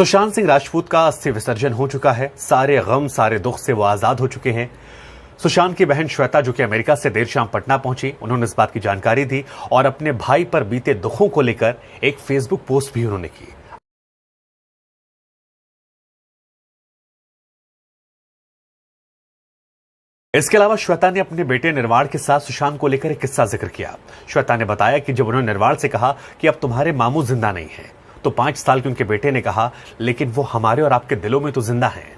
सुशांत सिंह राजपूत का अस्थि विसर्जन हो चुका है। सारे गम, सारे दुख से वो आजाद हो चुके हैं। सुशांत की बहन श्वेता, जो कि अमेरिका से देर शाम पटना पहुंची, उन्होंने इस बात की जानकारी दी और अपने भाई पर बीते दुखों को लेकर एक फेसबुक पोस्ट भी उन्होंने की। इसके अलावा श्वेता ने अपने बेटे निर्वाण के साथ सुशांत को लेकर एक किस्सा जिक्र किया। श्वेता ने बताया कि जब उन्होंने निर्वाण से कहा कि अब तुम्हारे मामू जिंदा नहीं है, तो 5 साल के उनके बेटे ने कहा, लेकिन वो हमारे और आपके दिलों में तो जिंदा हैं।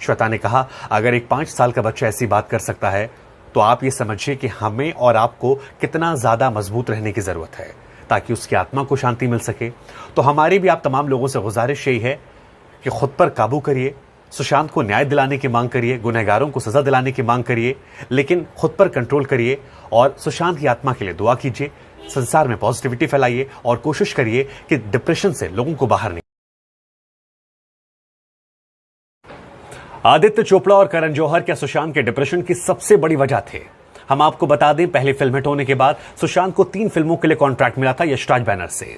श्वेता ने कहा, अगर एक 5 साल का बच्चा ऐसी बात कर सकता है, तो आप ये समझिए कि हमें और आपको कितना ज्यादा मजबूत रहने की जरूरत है ताकि उसकी आत्मा को शांति मिल सके। तो हमारी भी आप तमाम लोगों से गुजारिश यही है कि खुद पर काबू करिए, सुशांत को न्याय दिलाने की मांग करिए, गुनहगारों को सजा दिलाने की मांग करिए, लेकिन खुद पर कंट्रोल करिए और सुशांत की आत्मा के लिए दुआ कीजिए। संसार में पॉजिटिविटी फैलाइए और कोशिश करिए कि डिप्रेशन से लोगों को बाहर निकालिए। आदित्य चोपड़ा और करण जौहर क्या सुशांत के डिप्रेशन की सबसे बड़ी वजह थे? हम आपको बता दें, पहली फिल्म हिट होने के बाद सुशांत को 3 फिल्मों के लिए कॉन्ट्रैक्ट मिला था यशराज बैनर से।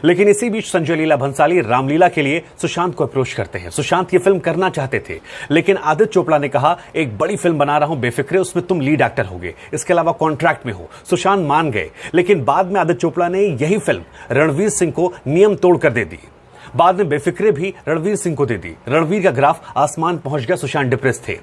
लेकिन इसी बीच संजय लीला भंसाली रामलीला के लिए सुशांत को अप्रोच करते हैं। सुशांत ये फिल्म करना चाहते थे, लेकिन आदित्य चोपड़ा ने कहा, एक बड़ी फिल्म बना रहा हूं बेफिक्रे, उसमें तुम लीड एक्टर होगे, इसके अलावा कॉन्ट्रैक्ट में हो। सुशांत मान गए, लेकिन बाद में आदित्य चोपड़ा ने यही फिल्म रणवीर सिंह को नियम तोड़कर दे दी। बाद में बेफिक्रे भी रणवीर सिंह को दे दी। रणवीर का ग्राफ आसमान पहुंच गया, सुशांत डिप्रेस थे।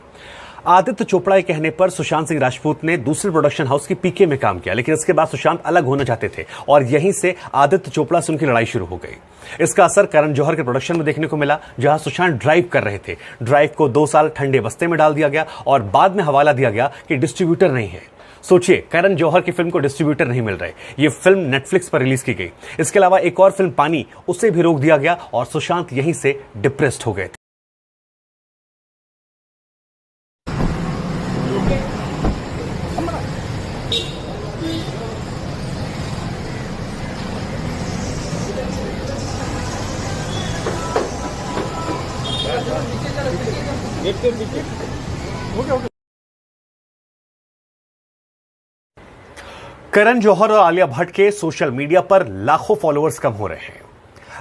आदित्य चोपड़ा के कहने पर सुशांत सिंह राजपूत ने दूसरे प्रोडक्शन हाउस की पीके में काम किया, लेकिन इसके बाद सुशांत अलग होना चाहते थे और यहीं से आदित्य चोपड़ा से उनकी लड़ाई शुरू हो गई। इसका असर करण जौहर के प्रोडक्शन में देखने को मिला, जहां सुशांत ड्राइव कर रहे थे। ड्राइव को 2 साल ठंडे बस्ते में डाल दिया गया और बाद में हवाला दिया गया कि डिस्ट्रीब्यूटर नहीं है। सोचिए, करण जौहर की फिल्म को डिस्ट्रीब्यूटर नहीं मिल रहे। ये फिल्म नेटफ्लिक्स पर रिलीज की गई। इसके अलावा एक और फिल्म पानी, उसे भी रोक दिया गया और सुशांत यहीं से डिप्रेस्ड हो गए थे। करण जौहर और आलिया भट्ट के सोशल मीडिया पर लाखों फॉलोअर्स कम हो रहे हैं।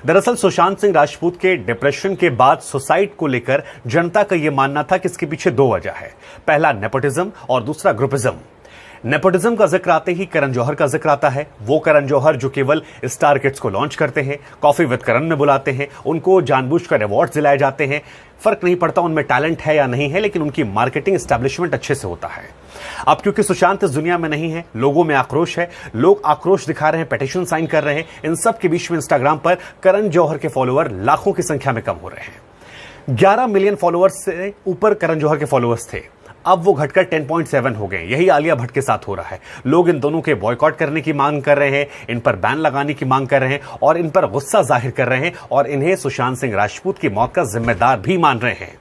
दरअसल सुशांत सिंह राजपूत के डिप्रेशन के बाद सुसाइड को लेकर जनता का यह मानना था कि इसके पीछे 2 वजह है। पहला नेपोटिज्म और दूसरा ग्रुपिज्म। नेपोटिज्म का जिक्र आते ही करण जौहर का जिक्र आता है। वो करण जौहर जो केवल स्टार किड्स को लॉन्च करते हैं, कॉफी विद करण में बुलाते हैं, उनको जानबूझकर अवार्ड्स दिलाए जाते हैं। फर्क नहीं पड़ता उनमें टैलेंट है या नहीं है, लेकिन उनकी मार्केटिंग एस्टैब्लिशमेंट अच्छे से होता है। अब क्योंकि सुशांत इस दुनिया में नहीं है, लोगों में आक्रोश है, लोग आक्रोश दिखा रहे हैं, पिटीशन साइन कर रहे हैं। इन सब के बीच में इंस्टाग्राम पर करण जौहर के फॉलोअर लाखों की संख्या में कम हो रहे हैं। 11 मिलियन फॉलोअर्स से ऊपर करण जौहर के फॉलोअर्स थे, अब वो घटकर 10.7 हो गए। यही आलिया भट्ट के साथ हो रहा है। लोग इन दोनों के बॉयकॉट करने की मांग कर रहे हैं, इन पर बैन लगाने की मांग कर रहे हैं और इन पर गुस्सा जाहिर कर रहे हैं और इन्हें सुशांत सिंह राजपूत की मौत का जिम्मेदार भी मान रहे हैं।